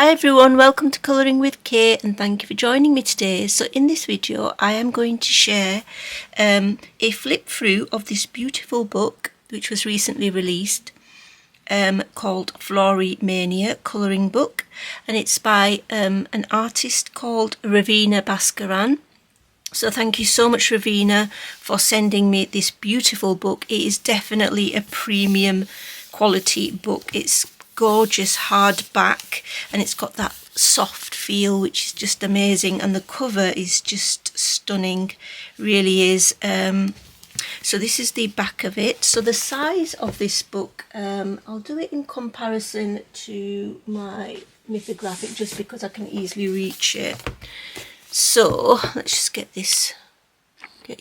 Hi everyone, welcome to Colouring with Kay and thank you for joining me today. So in this video I am going to share a flip through of this beautiful book which was recently released called Florimania colouring book, and it's by an artist called Raveena Baskaran. So thank you so much Raveena for sending me this beautiful book. It is definitely a premium quality book. It's gorgeous hardback and it's got that soft feel which is just amazing, and the cover is just stunning, really is. So this is the back of it. So the size of this book, I'll do it in comparison to my mythographic just because I can easily reach it. So let's just get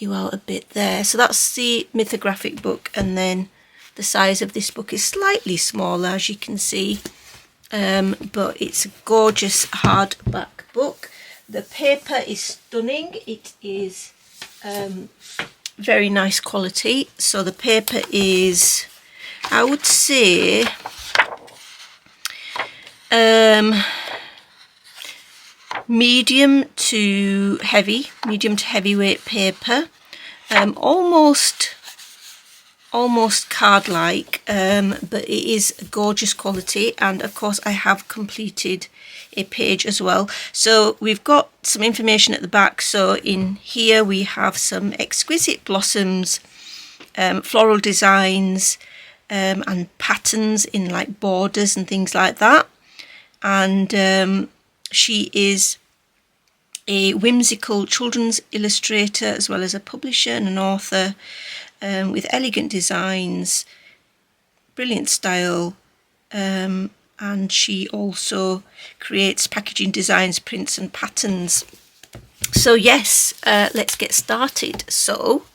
you out a bit there. So that's the mythographic book, and then the size of this book is slightly smaller, as you can see, but it's a gorgeous hardback book. The paper is stunning. It is very nice quality. So the paper is, I would say, medium to heavyweight paper, almost card-like, but it is gorgeous quality. And of course I have completed a page as well. So we've got some information at the back. So in here we have some exquisite blossoms, floral designs, and patterns in like borders and things like that. And she is a whimsical children's illustrator as well as a publisher and an author, with elegant designs, brilliant style, and she also creates packaging designs, prints and patterns. So yes, let's get started. So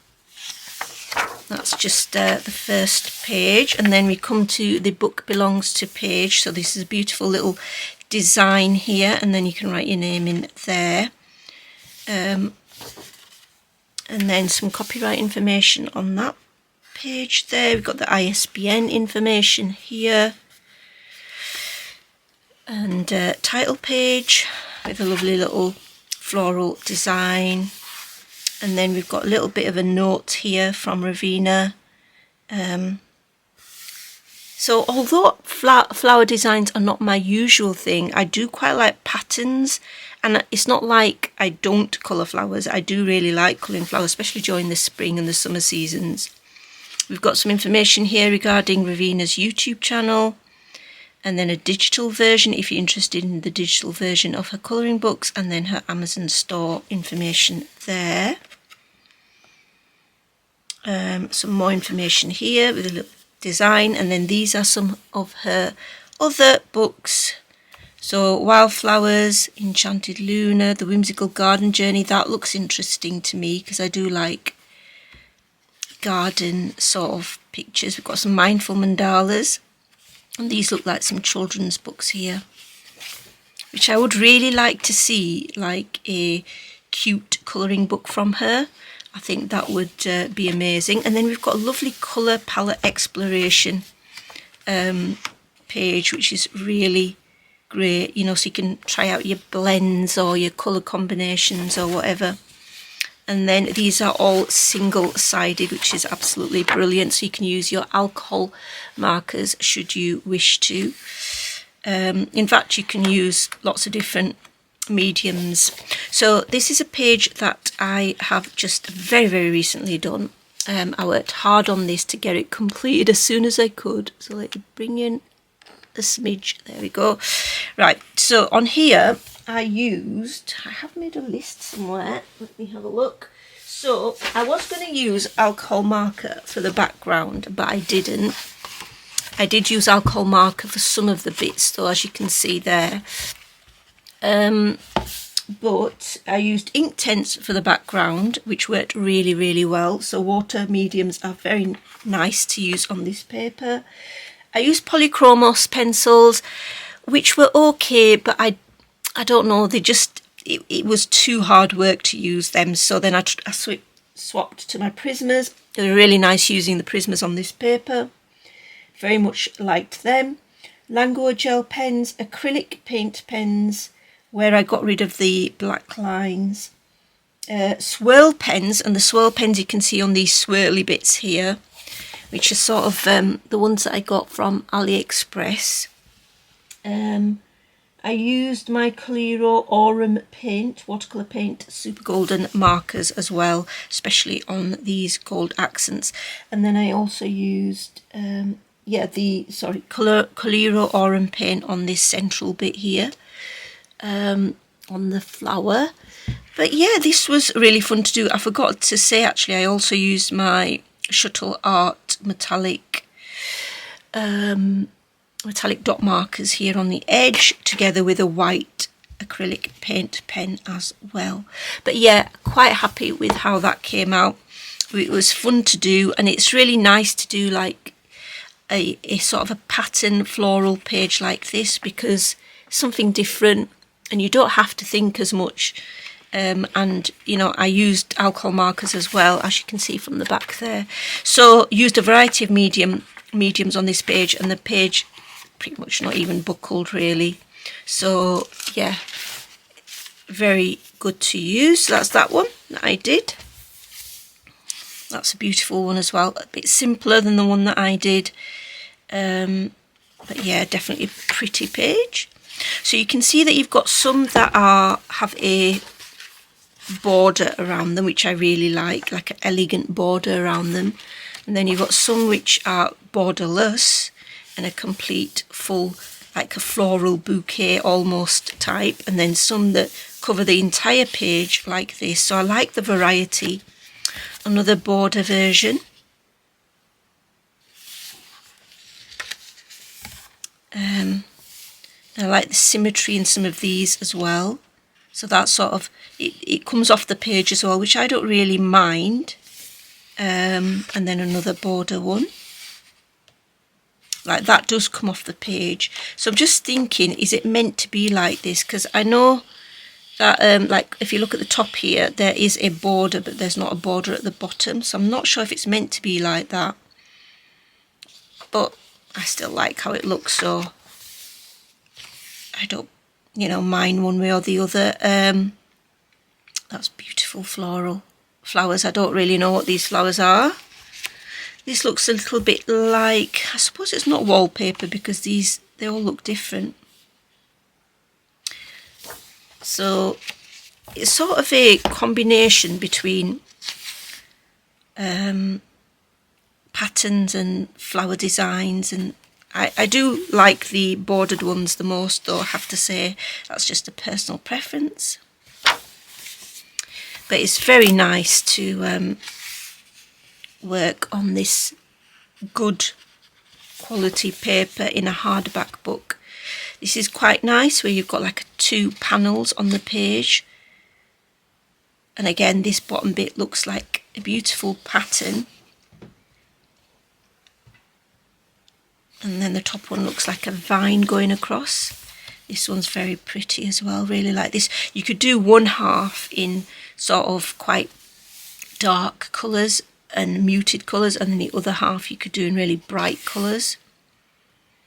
that's just the first page, and then we come to the book belongs to page. So this is a beautiful little design here, and then you can write your name in there. And then some copyright information on that page there. We've got the ISBN information here, and title page with a lovely little floral design. And then we've got a little bit of a note here from Raveena. So although flower designs are not my usual thing, I do quite like patterns. And it's not like I don't colour flowers. I do really like colouring flowers, especially during the spring and the summer seasons. We've got some information here regarding Raveena's YouTube channel, and then a digital version if you're interested in the digital version of her colouring books, and then her Amazon store information there. Some more information here with a little design, and then these are some of her other books. So Wildflowers, Enchanted Luna, The Whimsical Garden Journey. That looks interesting to me because I do like garden sort of pictures. We've got some mindful mandalas, and these look like some children's books here, which I would really like to see, like a cute colouring book from her. I think that would be amazing. And then we've got a lovely colour palette exploration page, which is really great, you know, so you can try out your blends or your colour combinations or whatever. And then these are all single-sided, which is absolutely brilliant, so you can use your alcohol markers should you wish to. In fact, you can use lots of different mediums. So this is a page that I have just very recently done. I worked hard on this to get it completed as soon as I could. So let me bring in a smidge. There we go. Right, so on here I have made a list somewhere. Let me have a look. So I was going to use alcohol marker for the background, but I didn't. I did use alcohol marker for some of the bits though, as you can see there. But I used Inktense for the background, which worked really well. So water mediums are very nice to use on this paper. I used polychromos pencils, which were okay, but I don't know, they just, it was too hard work to use them. So then I swapped to my Prismas. They were really nice using the Prismas on this paper. Very much liked them. Lango gel pens, acrylic paint pens, where I got rid of the black lines. Swirl pens, and the swirl pens you can see on these swirly bits here, which are sort of the ones that I got from AliExpress. I used my Coliro Aurum paint, watercolour paint, super golden markers as well, especially on these gold accents. And then I also used Coliro Aurum paint on this central bit here, on the flower. But yeah, this was really fun to do. I forgot to say, actually, I also used my Shuttle Art metallic dot markers here on the edge, together with a white acrylic paint pen as well. But yeah, quite happy with how that came out. It was fun to do, and it's really nice to do like a sort of a pattern floral page like this, because it's something different and you don't have to think as much. And you know, I used alcohol markers as well, as you can see from the back there. So used a variety of mediums on this page, and the page pretty much not even buckled really. So yeah, very good to use. That's that one that I did. That's a beautiful one as well, a bit simpler than the one that I did, but yeah, definitely a pretty page. So you can see that you've got some that have a border around them, which I really like an elegant border around them, and then you've got some which are borderless and a complete full, like a floral bouquet almost type, and then some that cover the entire page like this. So I like the variety. Another border version. I like the symmetry in some of these as well. So that sort of, it comes off the page as well, which I don't really mind. And then another border one. Like that does come off the page. So I'm just thinking, is it meant to be like this? Because I know that like if you look at the top here, there is a border, but there's not a border at the bottom. So I'm not sure if it's meant to be like that. But I still like how it looks, so I don't, you know, mind one way or the other. That's beautiful floral flowers. I don't really know what these flowers are. This looks a little bit like, I suppose it's not wallpaper, because they all look different. So it's sort of a combination between patterns and flower designs, and I do like the bordered ones the most, though I have to say that's just a personal preference. But it's very nice to work on this good quality paper in a hardback book. This is quite nice, where you've got like 2 panels on the page, and again this bottom bit looks like a beautiful pattern, and then the top one looks like a vine going across. This one's very pretty as well, really like this. You could do one half in sort of quite dark colours and muted colours, and then the other half you could do in really bright colours.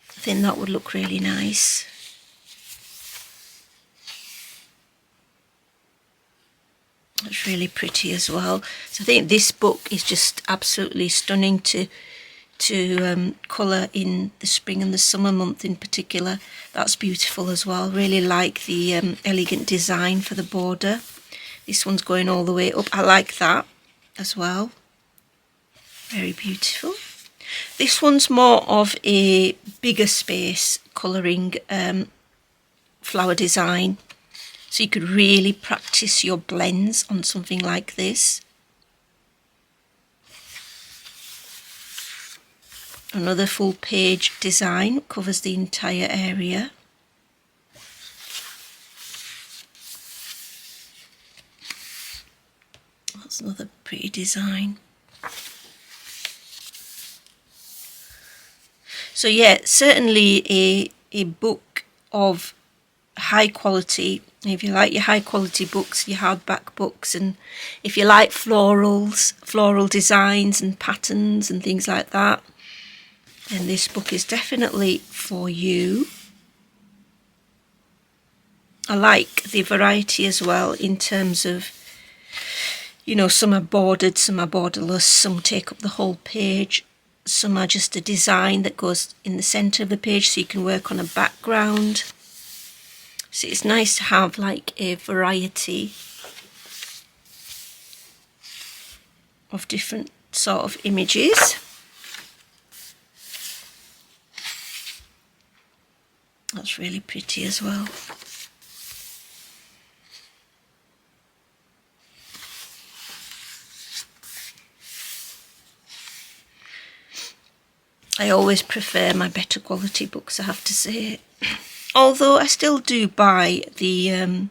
I think that would look really nice. That's really pretty as well. So I think this book is just absolutely stunning to colour in the spring and the summer month in particular. That's beautiful as well. Really like the elegant design for the border. This one's going all the way up. I like that as well. Very beautiful. This one's more of a bigger space colouring flower design. So you could really practice your blends on something like this. Another full page design, covers the entire area. That's another pretty design. So yeah, certainly a book of high quality. If you like your high quality books, your hardback books, and if you like floral designs and patterns and things like that, then this book is definitely for you. I like the variety as well in terms of, you know, some are bordered, some are borderless, some take up the whole page, some are just a design that goes in the centre of the page so you can work on a background. So it's nice to have like a variety of different sort of images. That's really pretty as well. I always prefer my better quality books, I have to say. Although I still do buy the,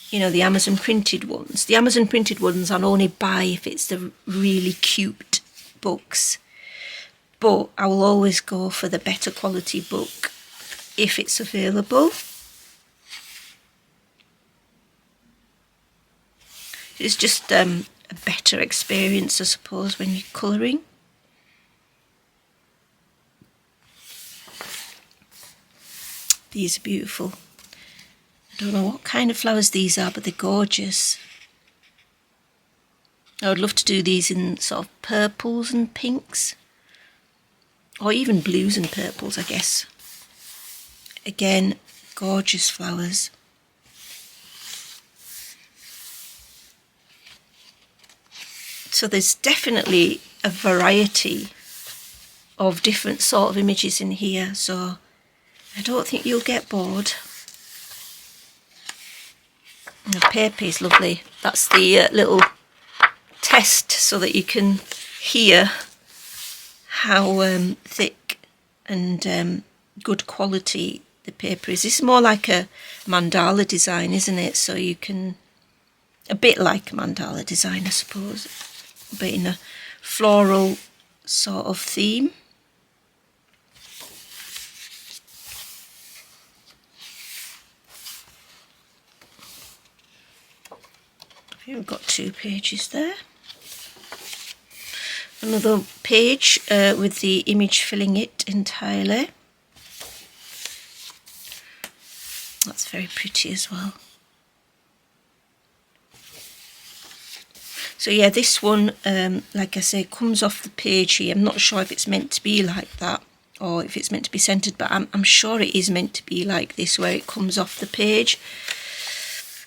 you know, the Amazon printed ones. The Amazon printed ones I'll only buy if it's the really cute books. But I will always go for the better quality book if it's available. It's just a better experience, I suppose, when you're colouring. These are beautiful. I don't know what kind of flowers these are, but they're gorgeous. I would love to do these in sort of purples and pinks, or even blues and purples, I guess. Again, gorgeous flowers. So there's definitely a variety of different sort of images in here, so I don't think you'll get bored. And the paper is lovely. That's the little test so that you can hear how thick and good quality the paper is. This is more like a mandala design, isn't it? So you can, a bit like a mandala design, I suppose, but in a floral sort of theme. We've got 2 pages there. Another page with the image filling it entirely. That's very pretty as well. So yeah, this one, like I say, comes off the page here. I'm not sure if it's meant to be like that or if it's meant to be centered, but I'm sure it is meant to be like this, where it comes off the page.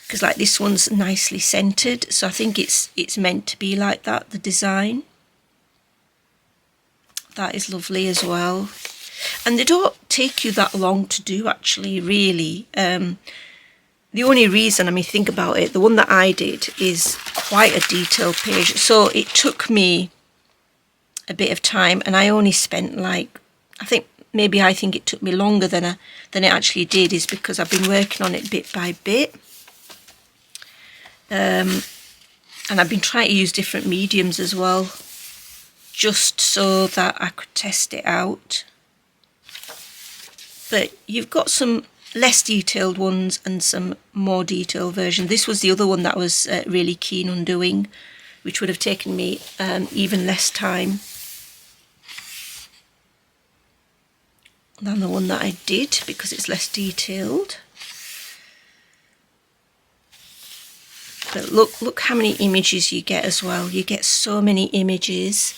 Because like this one's nicely centered, so I think it's meant to be like that, the design. That is lovely as well. And they don't take you that long to do, actually, really. The only reason, I mean, think about it, the one that I did is quite a detailed page, so it took me a bit of time, and I only spent like, I think it took me longer than it actually did, is because I've been working on it bit by bit. And I've been trying to use different mediums as well, just so that I could test it out. But you've got some less detailed ones and some more detailed versions. This was the other one that I was really keen on doing, which would have taken me even less time than the one that I did, because it's less detailed. But look how many images you get as well. You get so many images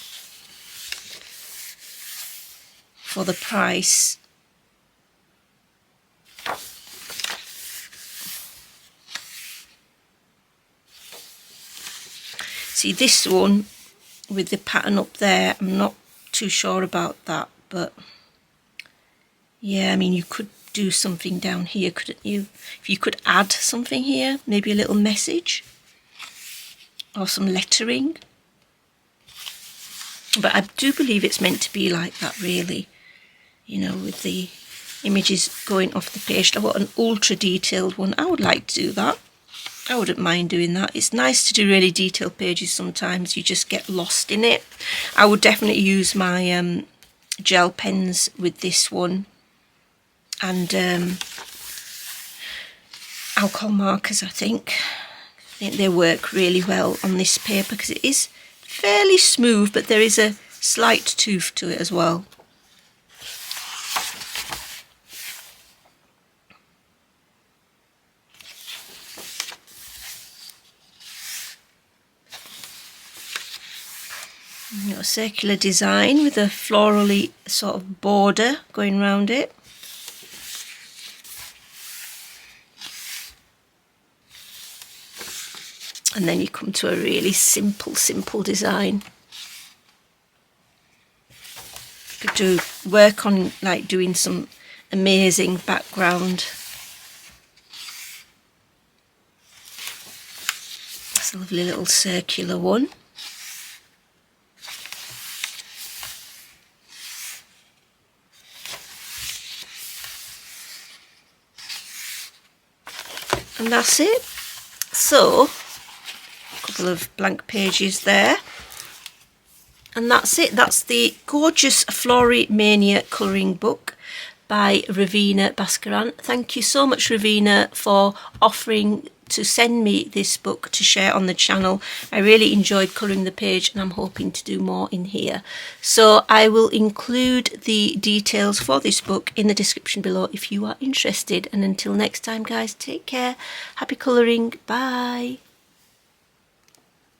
for the price. See, this one with the pattern up there, I'm not too sure about that, but yeah, I mean, you could do something down here, couldn't you? If you could add something here, maybe a little message or some lettering. But I do believe it's meant to be like that, really, you know, with the images going off the page. I want an ultra detailed one. I would like to do that. I wouldn't mind doing that. It's nice to do really detailed pages sometimes. You just get lost in it. I would definitely use my gel pens with this one, and alcohol markers. I think they work really well on this paper because it is fairly smooth, but there is a slight tooth to it as well. A circular design with a florally sort of border going around it. And then you come to a really simple design. You could do work on like doing some amazing background. That's a lovely little circular one. And that's it. So, a couple of blank pages there. And that's it. That's the gorgeous Florimania colouring book by Raveena Baskaran. Thank you so much, Raveena, for offering to send me this book to share on the channel. I really enjoyed colouring the page and I'm hoping to do more in here. So I will include the details for this book in the description below if you are interested. And until next time, guys, take care. Happy colouring. Bye.